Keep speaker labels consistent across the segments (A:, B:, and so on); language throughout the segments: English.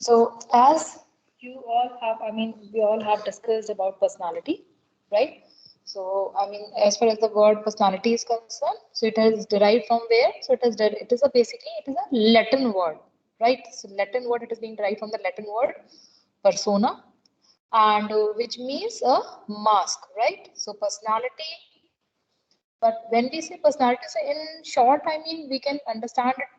A: So as you all have, I mean, we all have discussed about personality, right? So I mean, as far as the word personality is concerned, so it is derived from where? So it is a basically it is a Latin word, right? So Latin word, it is being derived from the Latin word persona, and which means a mask, right? So personality. But when we say personality, so in short, I mean, we can understand it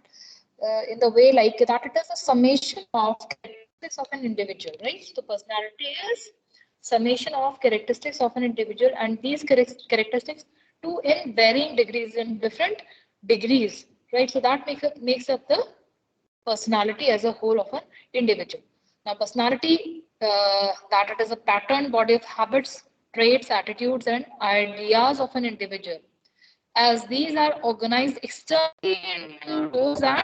A: in the way like that it is a summation of characteristics of an individual, right? So personality is summation of characteristics of an individual, and these characteristics to in varying degrees, in different degrees, right? So that makes up the personality as a whole of an individual. Now, personality, that it is a pattern body of habits, traits, attitudes, and ideas of an individual, as these are organized externally into roles and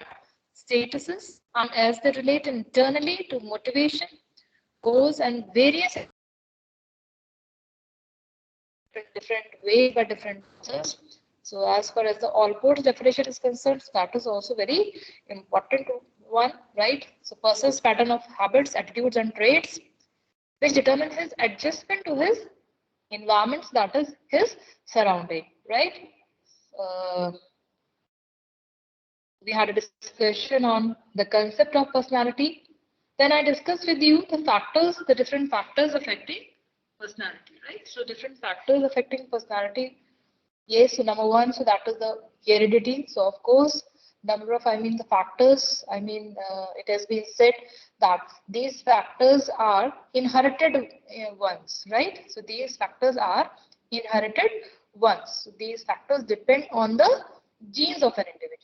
A: statuses, and as they relate internally to motivation, goals, and various different ways by different authors. So as far as the Allport's definition is concerned, that is also very important one, right? So person's pattern of habits, attitudes, and traits which determine his adjustment to his environments, that is his surrounding, right? Uh, we had a discussion on the concept of personality. Then I discussed with you the different factors affecting personality, right? So different factors affecting personality. Yes, so number one, so that is the heredity. So of course, number of, I mean the factors, I mean it has been said that these factors are inherited ones, right? So these factors are inherited ones. So these factors depend on the genes of an individual.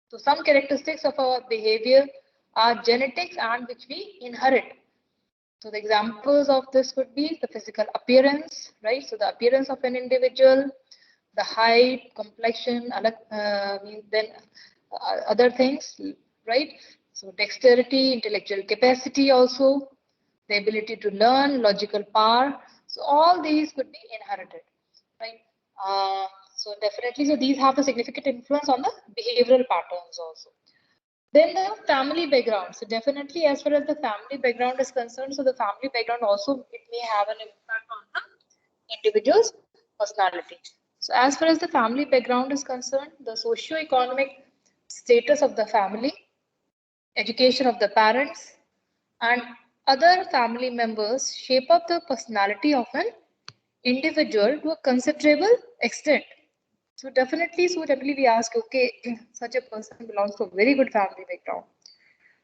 A: So some characteristics of our behavior are genetics and which we inherit. So the examples of this would be the physical appearance, right? So the appearance of an individual, the height, complexion, then other things, right? So dexterity, intellectual capacity also, the ability to learn, logical power. So all these could be inherited, right? Uh, so definitely, so these have a significant influence on the behavioral patterns also. Then the family background. So definitely, as far as the family background is concerned, so the family background also it may have an impact on the individual's personality. So as far as the family background is concerned, the socio-economic status of the family, education of the parents, and other family members shape up the personality of an individual to a considerable extent. So definitely we ask, okay, such a person belongs to a very good family background,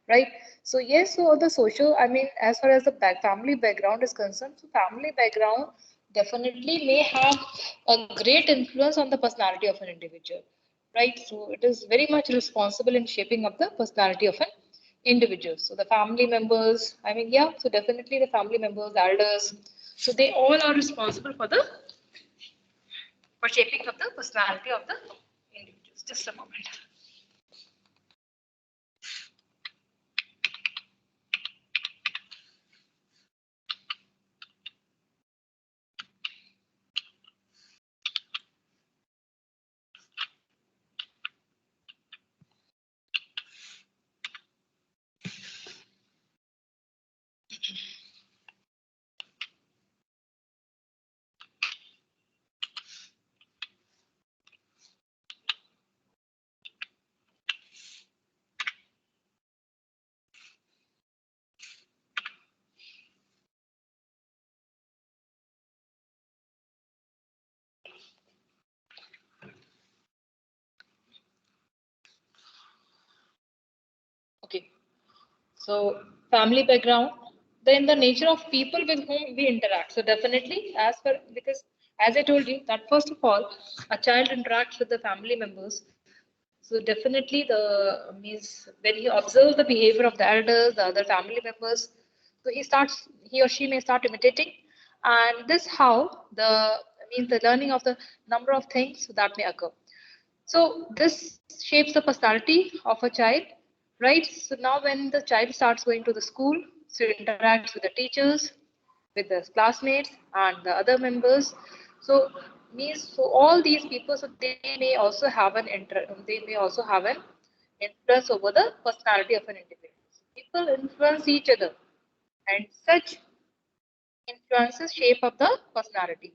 A: right? So yes, so the social, I mean, as far as the family background is concerned, so family background definitely may have a great influence on the personality of an individual, right? So it is very much responsible in shaping up the personality of an individual. So the family members, I mean, yeah, so definitely the family members, elders, so they all are responsible for shaping up the personality of the individuals. Just a moment. Okay. So family background, then the nature of people with whom we interact. So definitely, because as I told you that first of all, a child interacts with the family members. So definitely the means when he observes the behavior of the elders, the other family members, so he or she may start imitating, and this how the means the learning of the number of things that may occur. So this shapes the personality of a child, right? So now when the child starts going to the school, so it interacts with the teachers, with the classmates and the other members. So all these people, so they may also have an influence over the personality of an individual. People influence each other, and such influences shape of the personality.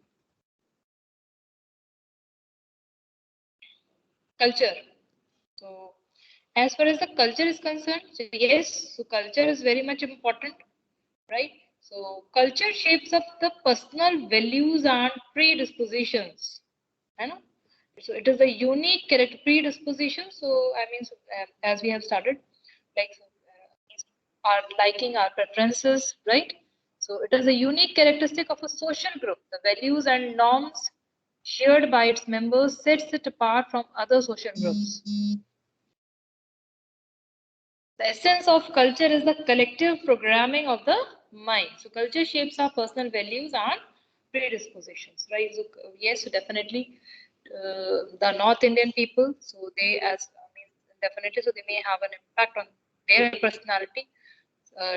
A: Culture. So, as far as the culture is concerned, so yes, so culture is very much important, right? So, culture shapes up the personal values and predispositions. I know. So, it is a unique character predisposition. So, I mean, so, as we have started, like our liking, our preferences, right? So, it is a unique characteristic of a social group. The values and norms shared by its members sets it apart from other social groups. The essence of culture is the collective programming of the mind. So culture shapes our personal values and predispositions, right? So yes, so definitely the North Indian people, so they I mean, definitely, so they may have an impact on their personality,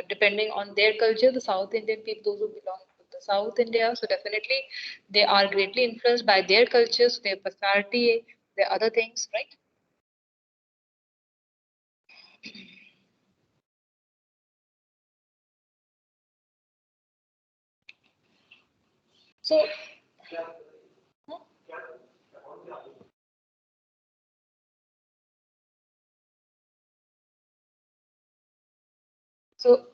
A: depending on their culture. The South Indian people, those who belong to the South India, so definitely they are greatly influenced by their cultures, their personality, their other things, right? So, so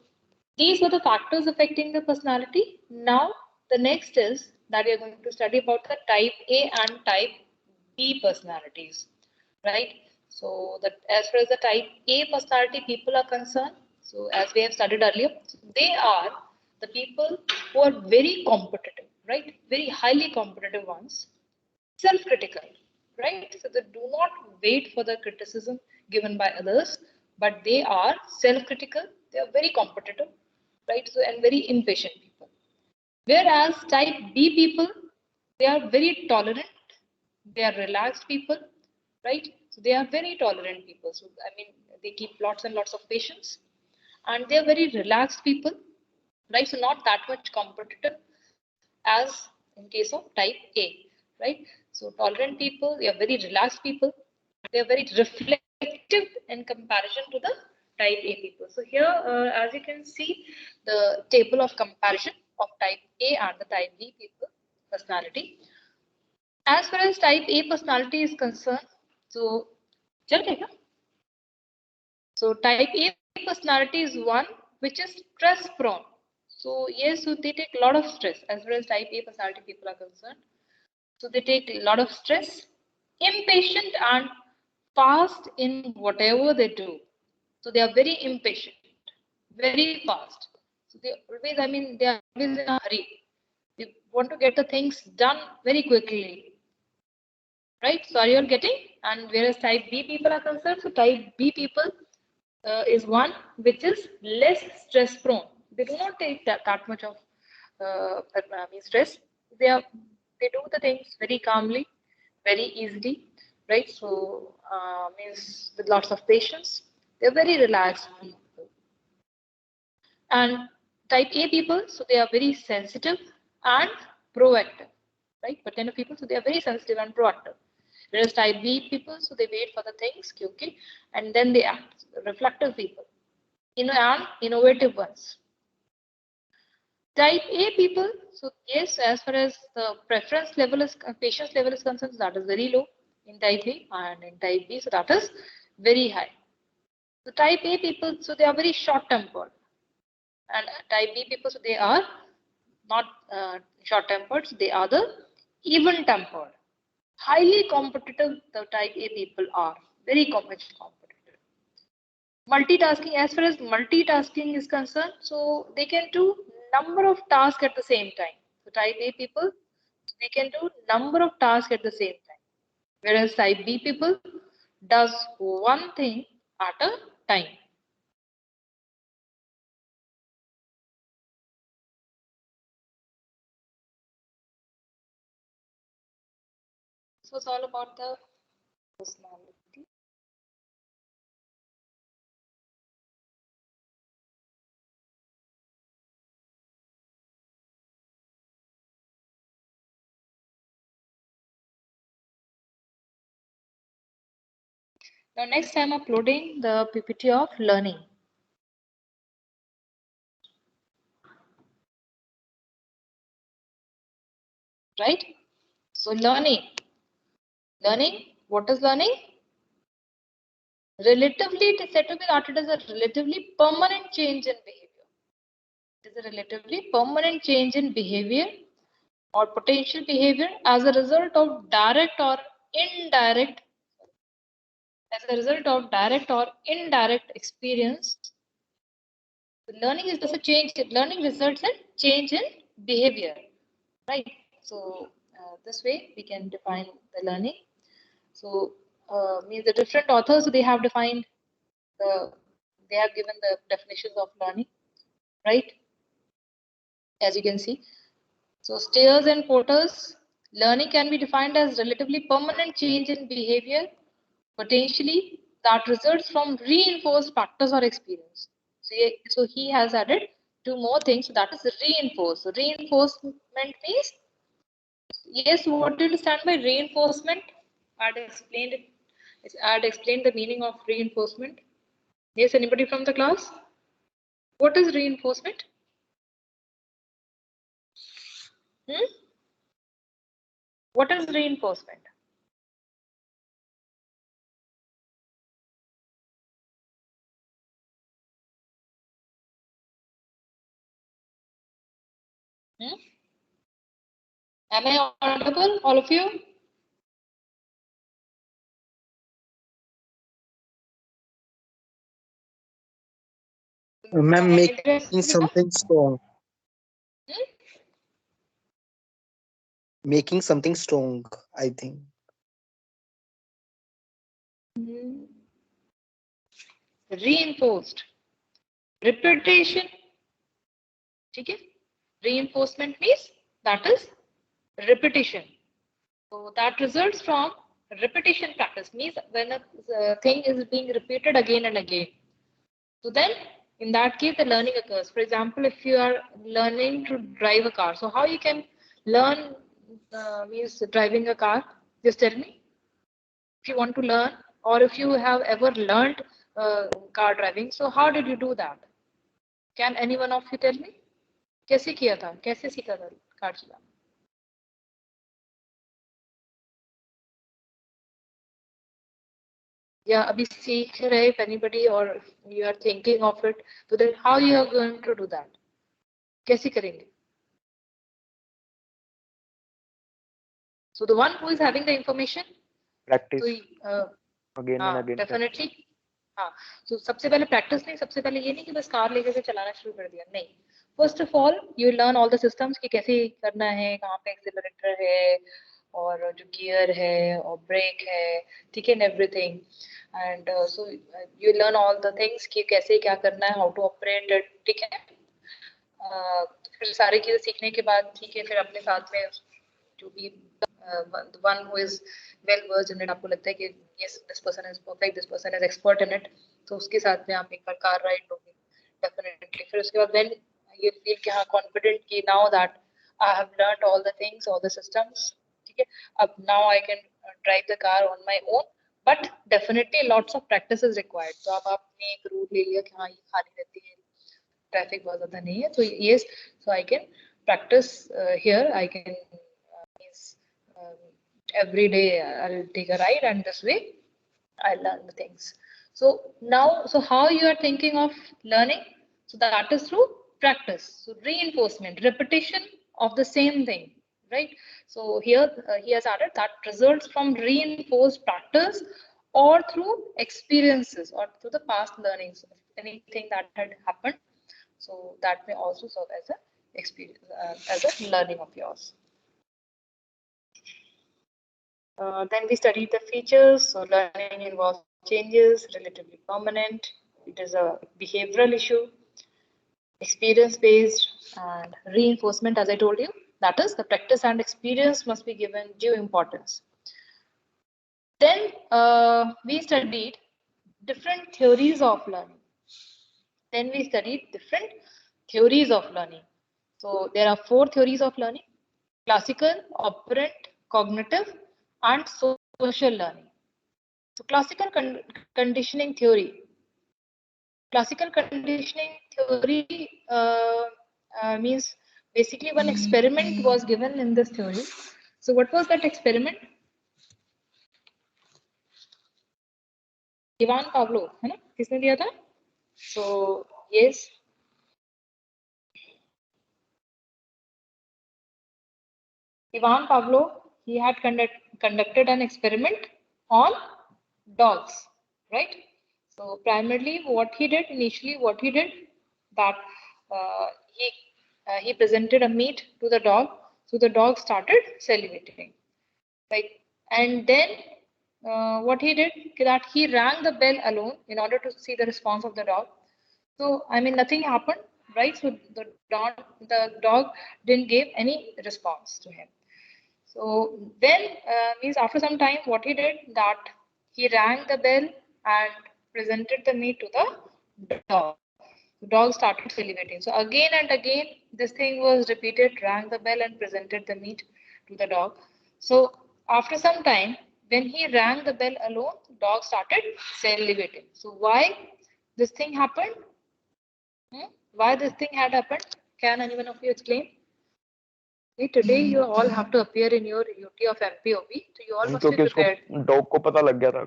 A: these were the factors affecting the personality. Now, the next is that we are going to study about the type A and type B personalities, right? So that as far as the type A personality people are concerned, so as we have studied earlier, they are the people who are very competitive, right? Very highly competitive ones, self-critical, right? So they do not wait for the criticism given by others, but they are self-critical. They are very competitive, right? So and very impatient people. Whereas type B people, they are very tolerant. They are relaxed people, right? So they are very tolerant people. So I mean, they keep lots and lots of patience, and they are very relaxed people, right? So not that much competitive as in case of type A, right? So tolerant people, they are very relaxed people. They are very reflective in comparison to the type A people. So here, as you can see, the table of comparison of type A and the type B people personality. As far as type A personality is concerned, so चल रहेगा? So type A personality is one which is stress prone. So yes, so they take a lot of stress as far as type A personality people are concerned. So they take a lot of stress, impatient and fast in whatever they do. So they are very impatient, very fast. So they always, I mean, they are always in a hurry. They want to get the things done very quickly, right? So are you all getting? And whereas type B people are concerned, so type B people is one which is less stress prone. They do not take that much of stress. They are they do the things very calmly, very easily, right? So means with lots of patience. They're very relaxed people. And type A people, so they are very sensitive and proactive, right? But kind of people, so they are very sensitive and proactive. Whereas type B people, so they wait for the things quickly and then they act. Reflective people, and innovative ones. Type A people, so yes, as far as the preference level is, patience level is concerned, that is very low in type A, and in type B, so that is very high. So type A people, so they are very short-tempered, and type B people, so they are not short-tempered, so they are the even-tempered. Highly competitive, the type A people are very competitive. Multitasking, as far as multitasking is concerned, so they can do number of tasks at the same time. So type A people, they can do number of tasks at the same time. Whereas type B people does one thing at a time. So it's all about the personality. Now next I'm uploading the PPT of learning. right? So learning, what is learning? Relatively, it is said to be treated as a relatively permanent change in behavior. It is a relatively permanent change in behavior or potential behavior as a result of direct or indirect experience. Learning is just a change. Learning results in change in behavior, right? So this way we can define the learning. So means the different authors, they have defined they have given the definitions of learning, right? As you can see. So Stairs and Porter's learning can be defined as relatively permanent change in behavior, potentially that results from reinforced practice or experience. So he has added two more things. So that is reinforce. So reinforcement means, yes, what do you understand by reinforcement? I'd explained it. I'd explained the meaning of reinforcement. Yes, anybody from the class? What is reinforcement? What is reinforcement? Am I audible, all of you?
B: Ma'am, making something strong. Making something strong, I think.
A: Reinforced. Repetition. Okay? Reinforcement means that is repetition. So that results from repetition practice, means when a thing is being repeated again and again. So then in that case the learning occurs. For example, if you are learning to drive a car, so how you can learn means driving a car? Just tell me. If you want to learn, or if you have ever learned car driving, so how did you do that? Can any one of you tell me? कैसे किया था? कैसे सीखा था car चलाना? या अभी सीख रहे if anybody or you are thinking of it, so then how you are going to do that? कैसे करेंगे? So the one who is having the information,
B: Practice
A: तो
B: again and again.
A: डेफिनेटली हाँ. तो सबसे पहले प्रैक्टिस नहीं, सबसे पहले ये नहीं कि बस कार लेकर के चलाना शुरू कर दिया, नहीं. First of all you learn all the systems कि कैसे करना है, कहाँ पे एक्सीलरेटर है और जो गियर है और ब्रेक है, ठीक है, everything. And so you learn all the things कि कैसे क्या करना है, हाउ टू ऑपरेट इट, ठीक है. फिर सारी चीजें सीखने के बाद, ठीक है, फिर अपने साथ में जो भी the one who is well versed in it, आपको लगता है कि yes this person is perfect, this person is expert in it, तो उसके साथ में आप एक बार कार राइड लोगे definitely. फिर उसके बाद when you feel कि हाँ confident कि now that I have learned all the things, all the systems, ठीक है, अब now I can drive the car on my own, but definitely lots of practice is required. तो अब आपने एक रूट ले लिया कि हाँ ये खाली रहती है, ट्रैफिक बहुत ज्यादा नहीं है, तो yes, so I can practice here, I can every day I'll take a ride, and this way I learn the things. So now, so how you are thinking of learning? So that is through practice. So reinforcement, repetition of the same thing, right? So here he has added that results from reinforced practice or through experiences or through the past learnings, anything that had happened. So that may also serve as a experience, as a learning of yours. Then we studied the features. So learning involves changes, relatively permanent. It is a behavioral issue, experience-based, and reinforcement, as I told you. That is, the practice and experience must be given due importance. Then we studied different theories of learning. So there are 4 theories of learning: classical, operant, cognitive, and social learning. So classical conditioning theory. Classical conditioning theory means basically one experiment was given in this theory. So what was that experiment? Ivan Pavlov, है ना? किसने दिया था? So yes, Ivan Pavlov, he had conducted an experiment on dogs, right? So primarily what he did initially, that uh, he he presented a meat to the dog, so the dog started salivating, right? And then what he did that he rang the bell alone in order to see the response of the dog. So I mean nothing happened, right? So the dog didn't give any response to him. So then means after some time, what he did that he rang the bell and presented the meat to the dog. The dog started salivating. So again and again, this thing was repeated, rang the bell and presented the meat to the dog. So after some time, when he rang the bell alone, the dog started salivating. So why this thing happened? Why this thing had happened? Can anyone of you explain? See, today you all have to appear in your UT of MPOB, so you all must be
C: क्योंकि उसको
A: prepared.
C: Dog को पता लग गया था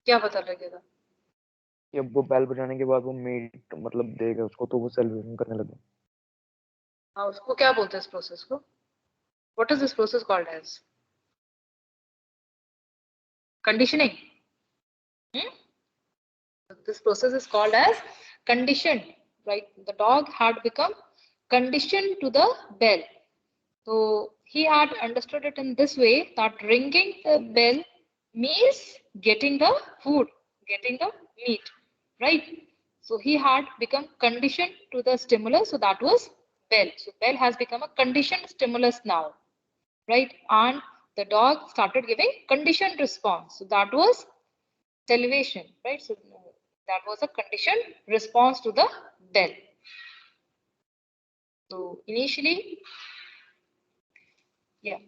A: क्या पता लगेगा?
C: कि अब वो बेल बजाने के बाद वो मीट मतलब देगा उसको, तो वो सेलिब्रेशन करने लगा.
A: हाँ, उसको क्या बोलते हैं इस प्रोसेस को? What is this process called as? Conditioning. This process is called as conditioned, right? The dog had become conditioned to the bell. So he had understood it in this way that ringing the bell means getting the food, getting the meat, right? So he had become conditioned to the stimulus. So that was bell. So bell has become a conditioned stimulus now, right? And the dog started giving conditioned response. So that was salivation, right? So that was a conditioned response to the bell. So initially, yeah.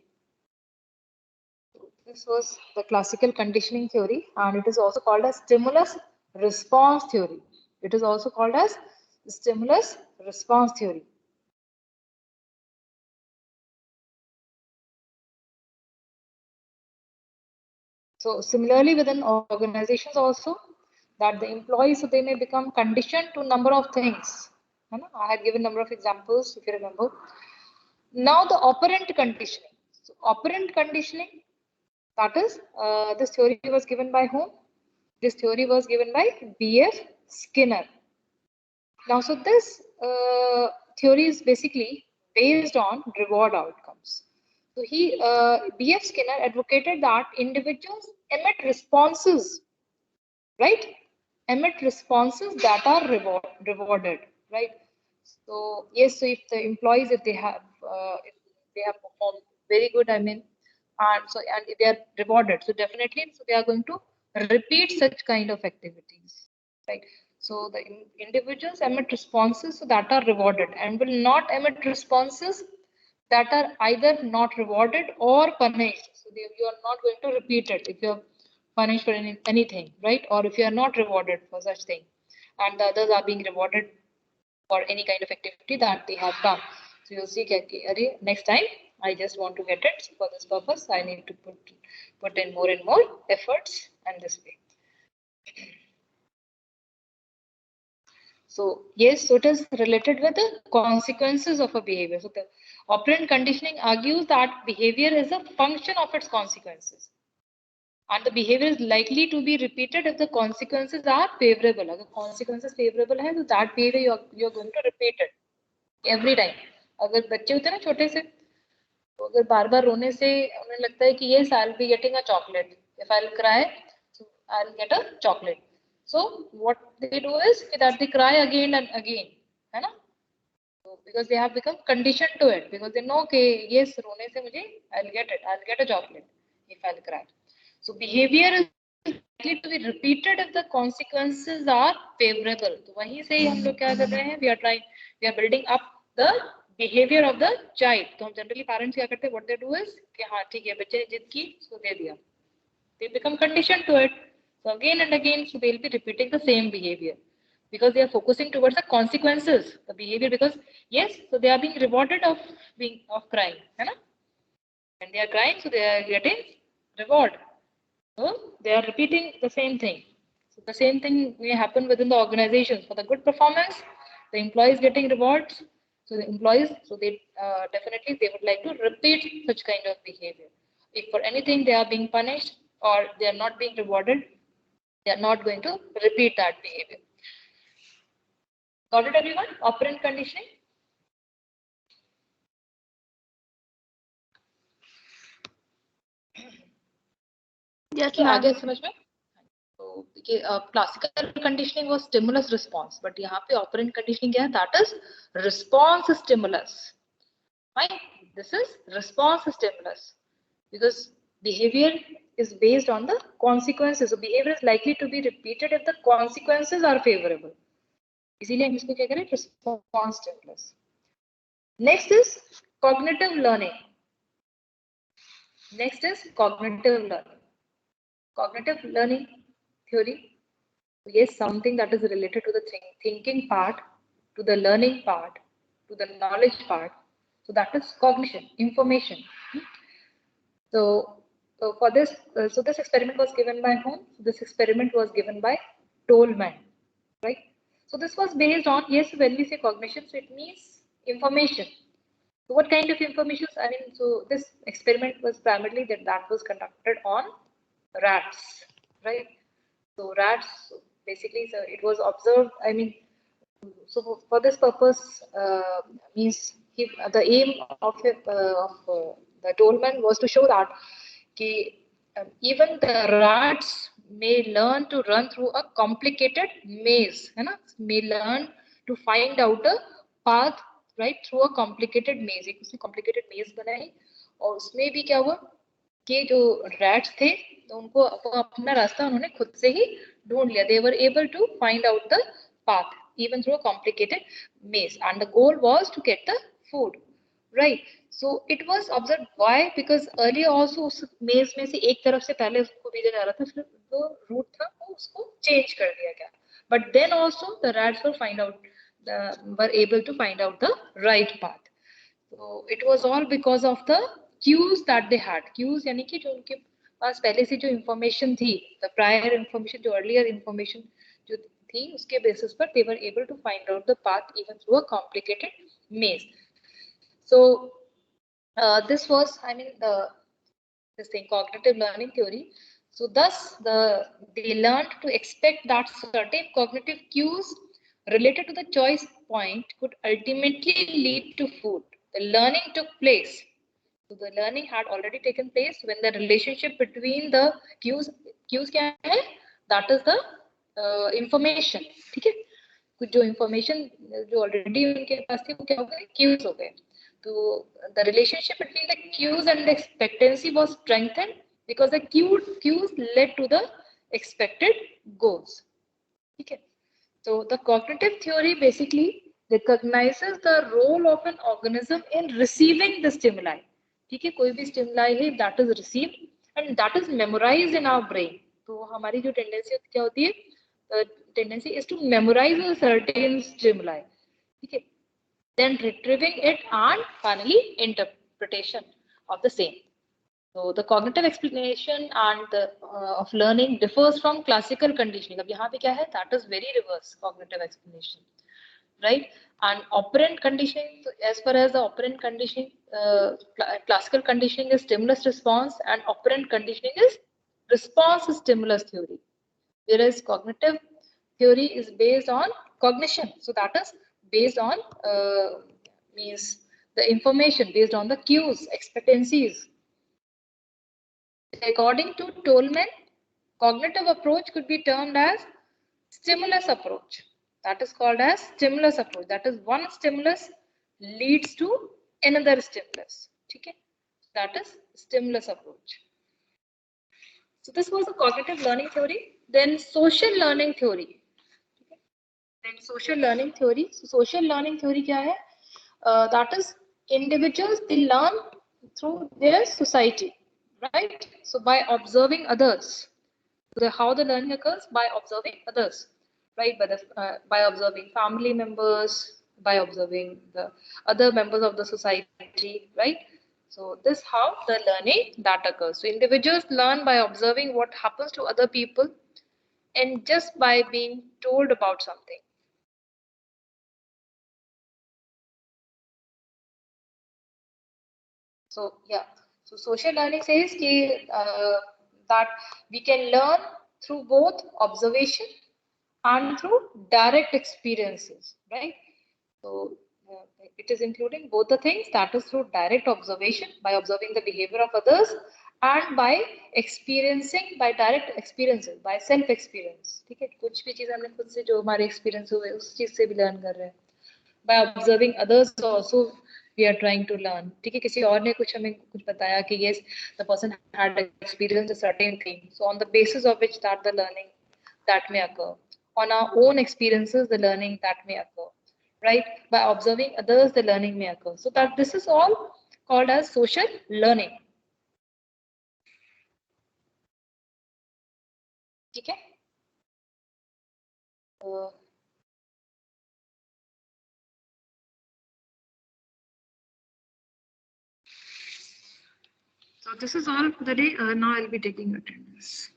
A: This was the classical conditioning theory, and it is also called as stimulus response theory. It is also called as stimulus response theory. So similarly within organizations also, that the employees, so they may become conditioned to number of things. I had given number of examples if you remember. Now the operant conditioning. So operant conditioning, that is, this theory was given by whom? This theory was given by B.F. Skinner. Now, so this theory is basically based on reward outcomes. So B.F. Skinner advocated that individuals emit responses, right? Emit responses that are rewarded, right? So yes, so if the employees, if they have performed very good, I mean, and if they are rewarded, so definitely, so they are going to repeat such kind of activities, right? So the individuals emit responses that are rewarded and will not emit responses that are either not rewarded or punished. So you are not going to repeat it if you're punished for anything, right? Or if you are not rewarded for such thing, and the others are being rewarded for any kind of activity that they have done. So you'll see, next time I just want to get it. For this purpose, I need to put in more and more efforts and this way. So yes, so it is related with the consequences of a behavior. So the operant conditioning argues that behavior is a function of its consequences. And the behavior is likely to be repeated if the consequences are favorable. If the consequences favorable है, so that behavior you're going to repeat it every time. अगर बच्चे होते हैं ना छोटे से, तो अगर बार बार रोने से उन्हें लगता है कि yes, I'll be getting a chocolate. If I'll cry, so I'll get a chocolate. So what they do is that they cry again and again, है ना? So because they have become conditioned to it, because they know कि yes, रोने से मुझे I'll get a chocolate if I'll cry. So behavior is likely to be repeated if the consequences are favorable. तो वहीं से ही हम लोग क्या कर रहे हैं? We are building up the behavior of the child. तो हम generally parents क्या करते हैं? What they do is कि हाँ ठीक है बच्चे ने जिद की, so दे दिया. They become conditioned to it. So again and again, so they'll be repeating the same behavior. because they are focusing towards the consequences, the behavior, because yes, so they are being rewarded of crying, है ना? When they are crying, so they are getting reward. So they are repeating the same thing. So the same thing may happen within the organizations. For the good performance, the employees getting rewards. So the employees, so they definitely they would like to repeat such kind of behavior. If for anything they are being punished or they are not being rewarded, they are not going to repeat that behavior. Got it, everyone? Operant conditioning.
D: Yes,
A: तो
D: ma'am.
A: आगे समझ में तो देखिए classical conditioning was stimulus response but यहाँ पे operant conditioning क्या है that is response stimulus fine this is response stimulus because behavior is based on the consequences so behavior is likely to be repeated if the consequences are favorable इसीलिए हम इसको क्या करें response stimulus next is cognitive learning next is cognitive learning theory yes something that is related to the thinking part to the learning part to the knowledge part so that is cognition information so for this so this experiment was given by whom this experiment was given by Tolman right so this was based on yes when we say cognition so it means information so what kind of information I mean so this experiment was primarily that was conducted on rats right so rats basically so it was observed I mean so for this purpose means the aim of the Tolman was to show that even the rats may learn to run through a complicated maze है ना may learn to find out a path right through a complicated maze एक उसने complicated maze बनाई और उसमें भी क्या हुआ कि जो rats थे तो उनको अपना रास्ता उन्होंने खुद से ही ढूंढ लिया they were able to find out the path even through a complicated maze and the goal was to get the food right so it was observed why because earlier also उस maze में से एक तरफ से पहले उसको भेजा जा रहा था फिर जो route था वो उसको change कर दिया गया but then also the rats were able to find out the right path so it was all because of the cues that they had cues यानी कि जो उनके पास पहले से जो information थी the prior information जो earlier information जो थी उसके basis पर they were able to find out the path even through a complicated maze so this was I mean this thing cognitive learning theory so thus they learned to expect that certain cognitive cues related to the choice point could ultimately lead to food the learning took place so the learning had already taken place when the relationship between the cues क्या है that is the information ठीक है कुछ जो information जो already उनके पास थी वो क्या हो गए cues हो गए तो the relationship between the cues and the expectancy was strengthened because the cues led to the expected goals ठीक है so the cognitive theory basically recognizes the role of an organism in receiving the stimuli ठीक है कोई भी stimuli है that is received and that is memorized in our brain तो हमारी जो tendency क्या होती है tendency is to memorize a certain stimuli ठीक है then retrieving it and finally interpretation of the same so the cognitive explanation and the of learning differs from classical conditioning अब यहाँ पे क्या है that is very reverse cognitive explanation right and operant conditioning so as far as the operant conditioning classical conditioning is stimulus response and operant conditioning is response stimulus theory whereas cognitive theory is based on cognition so that is based on means the information based on the cues expectancies according to Tolman cognitive approach could be termed as stimulus approach that is called as stimulus approach that is one stimulus leads to another stimulus okay that is stimulus approach so this was a cognitive learning theory then social learning theory then social learning theory so social learning theory kya hai that is individuals they learn through their society right so by observing others so how the learning occurs by observing others right? By observing family members, by observing the other members of the society, right? So this how the learning that occurs. So individuals learn by observing what happens to other people and just by being told about something. So yeah, so social learning says that we can learn through both observation and through direct experiences, right? So it is including both the things, that is through direct observation by observing the behavior of others and by experiencing by direct experiences, by self experience. ठीक है, कुछ भी चीज हमने खुद से जो हमारे एक्सपीरियंस हुए उस चीज से भी लर्न कर रहे हैं. By observing others also we are trying to learn. ठीक है, किसी और ने कुछ हमें कुछ बताया कि yes the person had experienced a certain thing, so on the basis of which that the learning that may occur, on our own experiences the learning that may occur, right? By observing others the learning may occur. So that this is all called as social learning. ठीक है. So this is all for the day. Now I'll be taking attendance.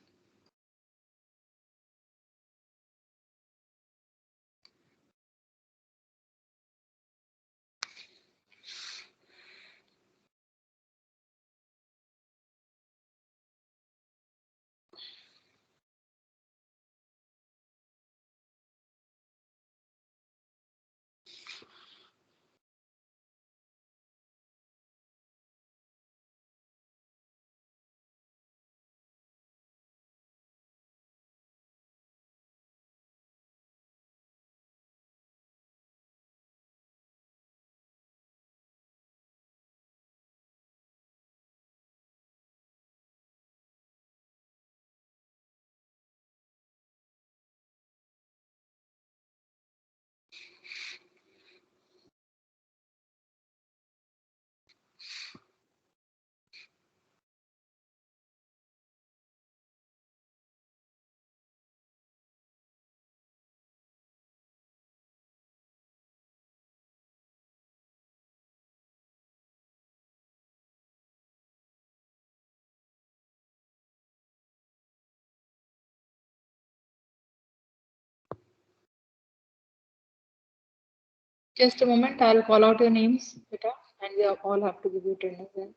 A: Just a moment, I'll call out your names, Beta, and we all have to give you attendance then.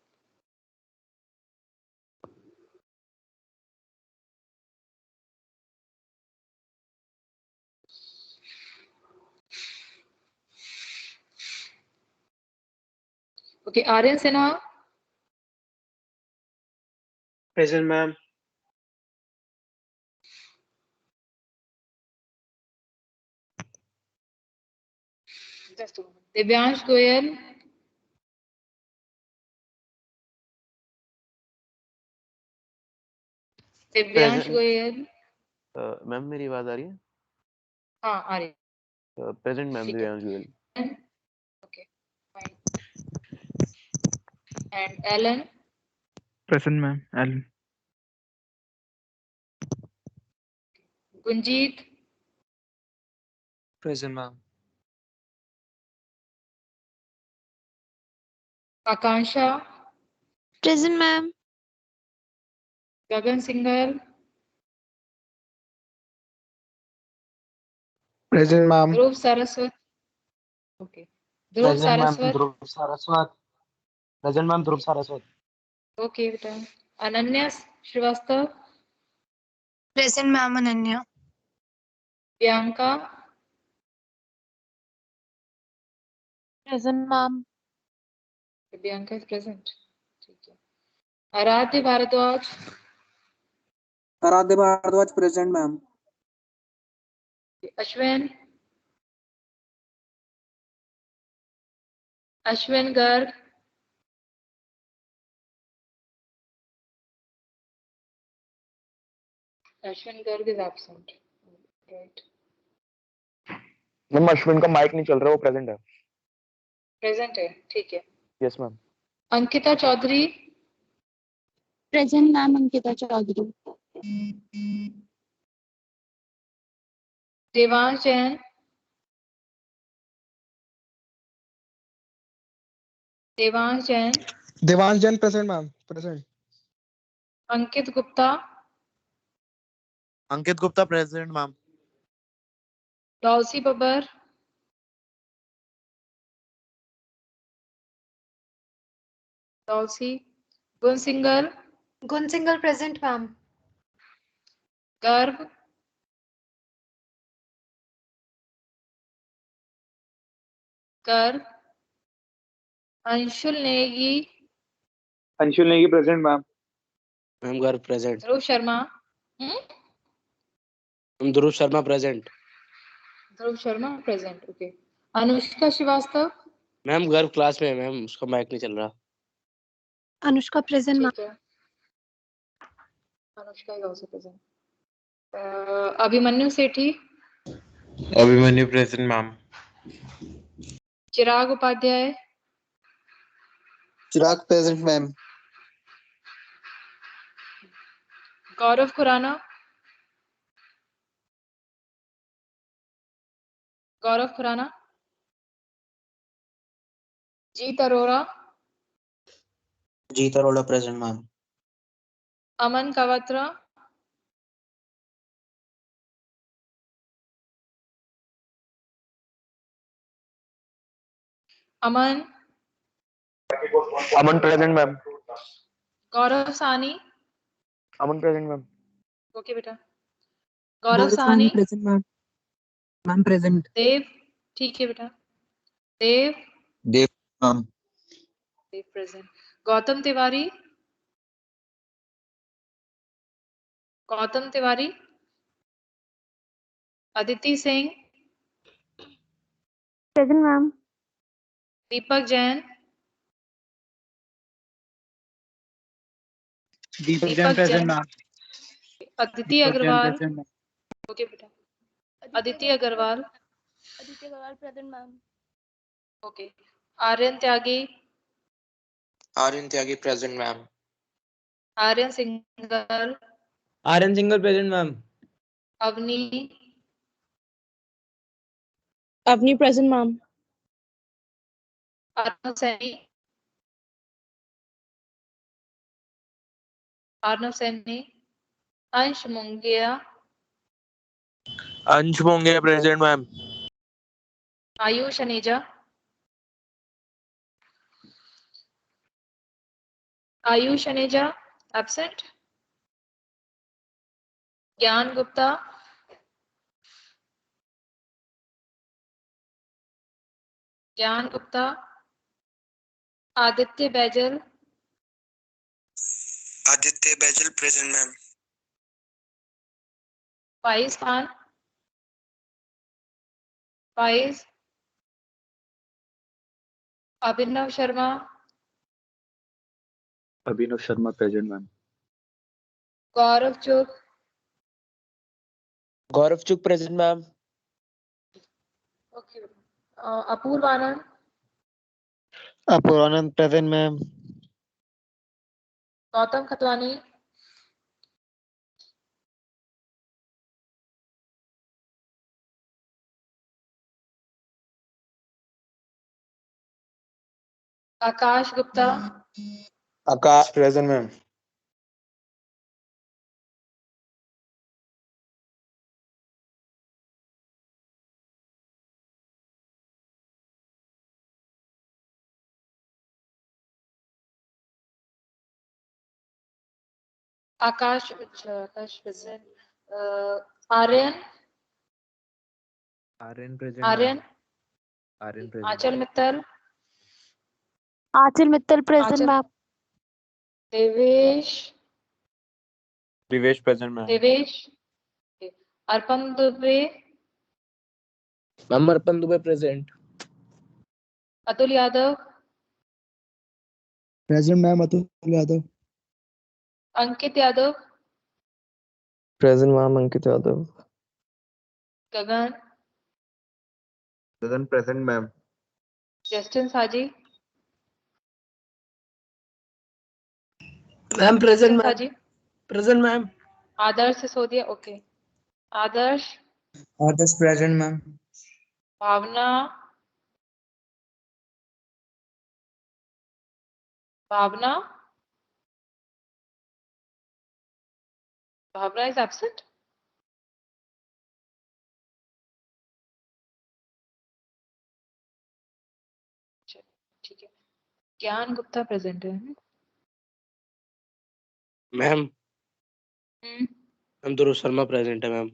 A: Okay, Aryan Sinha.
B: Present, ma'am.
A: Just a moment. Divyansh Goyal. Divyansh Goyal.
C: Ma'am मेरी आवाज आ रही है?
A: हाँ, आ रही है.
C: Present ma'am Divyansh Goyal.
A: Okay, fine. And Alan.
E: Present, ma'am. Alan.
A: Gunjit.
B: Present, ma'am.
A: Akansha.
D: Present, ma'am.
A: Gagan Singhal.
B: Present, ma'am.
A: Dhruv Saraswat. Okay. Dhruv
F: Present, ma'am.
A: Saraswat.
F: Dhruv Saraswat. Present, ma'am. Dhruv Saraswat.
A: Okay, Beta. Ananya Srivastav.
D: Present, ma'am. Ananya.
A: Bianca.
D: Present, ma'am.
A: Bianca is present. ठीक है. Aradhya Bharadwaj.
G: Aradhya Bharadwaj present, ma'am.
A: Ashwin. Ashwin Garg. Ashwin Garg is absent. Right.
C: Ma'am Ashwin का mic नहीं चल रहा, वो present है.
A: Present है, ठीक है.
C: Yes ma'am.
A: Ankita Chaudhary.
D: Present, ma'am. Ankita Chaudhary.
A: Devansh Jain, Devansh Jain,
B: Devansh Jain present ma'am present.
A: Ankit Gupta,
G: Ankit Gupta present ma'am.
A: Dolcy Babbar, Dolcy, Gunsingal,
H: Gunsingal present, ma'am.
A: Garv, Garv, Anshul Negi,
B: Anshul Negi present ma'am.
I: Ma'am Garv present.
A: Dhruv Sharma,
I: ma'am Dhruv Sharma present.
A: Dhruv Sharma present, okay. Anushka Shrivastava,
I: ma'am Garv class में है मैम, उसका माइक नहीं चल रहा।
H: Anushka present, ma'am.
A: ठीक है, Anushka is also present. Abhimanyu Sethi,
J: Abhimanyu present ma'am.
A: Chirag Upadhyay,
B: Chirag present ma'am.
A: Gaurav Khurana, Gaurav Khurana, Jeet Arora,
F: Jeet Arora present ma'am.
A: Aman Kawatra, Aman,
C: Aman present ma'am.
A: Gaurav Sani,
C: Aman present ma'am.
A: Okay बेटा, Gaurav Sani,
F: present ma'am. Ma'am present.
A: Dev, ठीक है बेटा, Dev,
F: Dev ma'am.
A: Dev present. Gautam Tiwari, Gautam Tiwari, Aditi Singh,
H: Present, ma'am.
A: Deepak Jain,
B: Deepak Jain
A: Deepak
B: present
A: Jain,
B: ma'am.
A: Aditi Agarwal, okay बेटा, Aditi Agarwal,
H: Aditya Gawal present, ma'am.
A: Okay. Aryan Tyagi,
J: Aryan Tyagi present ma'am.
A: Aryan Singal,
I: Aryan Singal present ma'am.
A: Avni,
D: Avni present, ma'am.
A: Arnav Saini, Arnav Saini, Ansh Mungia,
G: Ansh Monge present ma'am.
A: Ayush Aneja, Ayush Aneja absent. Gyan Gupta, Gyan Gupta, Aditya Baijal,
J: Aditya Baijal present ma'am.
A: Faiz Khan, Faiz, Abhinav Sharma,
C: Abhinav Sharma present ma'am.
A: Gaurav Chugh,
I: Gaurav Chugh present ma'am.
A: Okay. Apoorva Anand,
B: Apurvanand present ma'am.
A: Gautam Khatwani, Akash Gupta,
J: Akash present ma'am.
A: Akash, Akash present. Aryan,
C: Aryan present.
A: Aryan,
C: Aryan present.
A: Anchal Mittal,
H: Achal Mittal present,
A: Achal-
H: ma'am.
A: Devesh,
G: Divesh present ma'am.
A: Devesh, Arpan Dubey,
I: ma'am Arpan Dubey present.
A: Atul Yadav,
F: present ma'am Atul Yadav.
A: Ankit Yadav,
C: present ma'am Ankit Yadav.
A: Gagan,
C: Gagan present ma'am.
A: Justin Saji,
I: ma'am present
A: Justin
I: ma'am.
A: Saji,
I: present ma'am.
A: Adarsh Sisodia, okay. Adarsh,
F: Others present, ma'am.
A: Bhavna. Bhavna. Bhavna is absent. ठीक है. ज्ञान Gupta present है.
I: Ma'am
A: हम्म.
I: हम ध्रुव Sharma present है ma'am.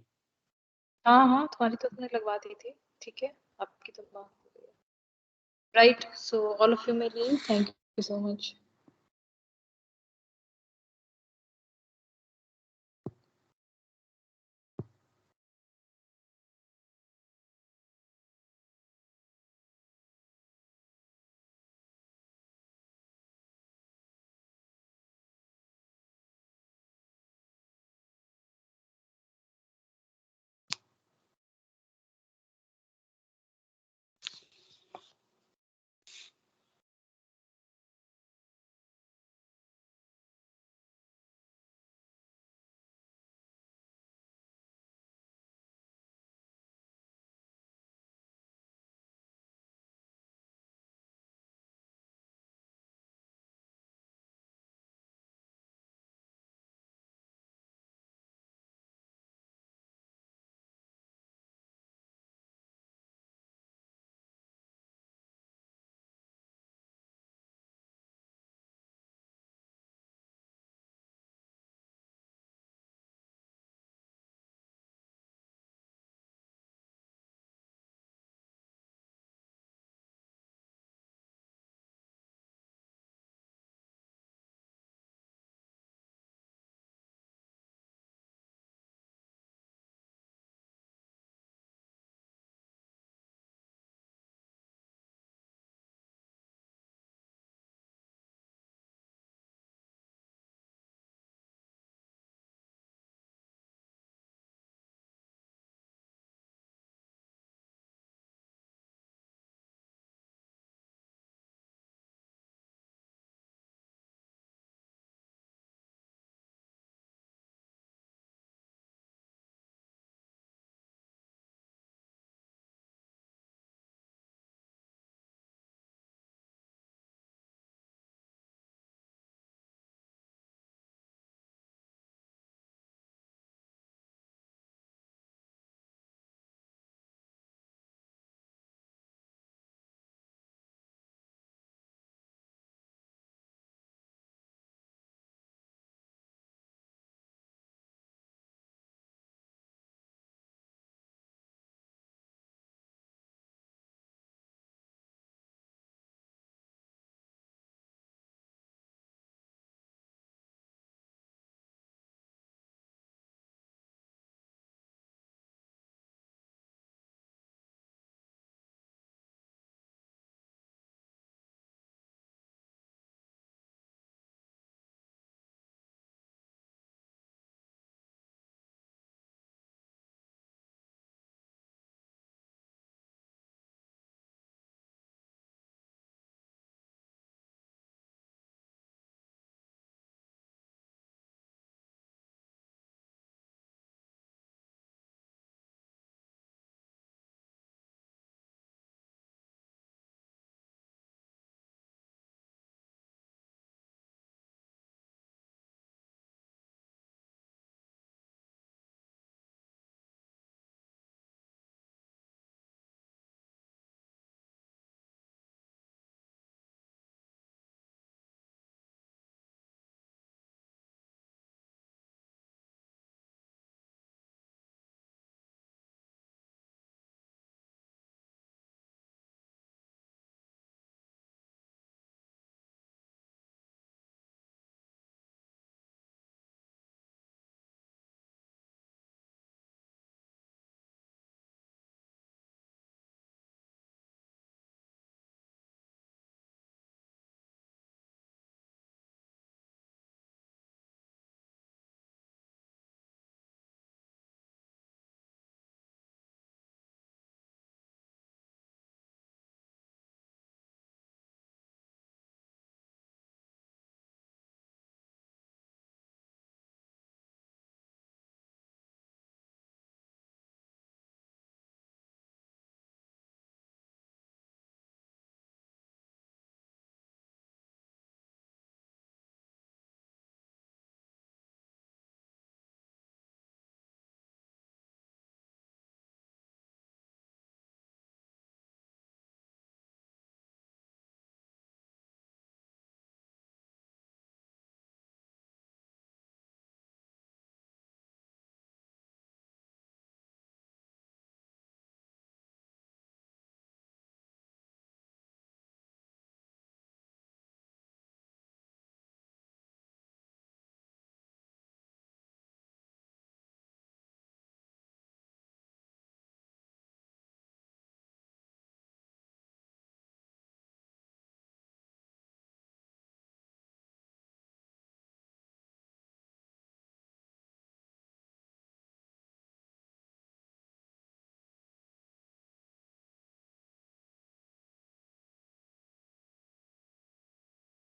A: हाँ हाँ, तुम्हारी तो तुमने लगवा दी थी. ठीक है, आपकी तो बात हो गई. Right. So all of you may leave. Thank you so much.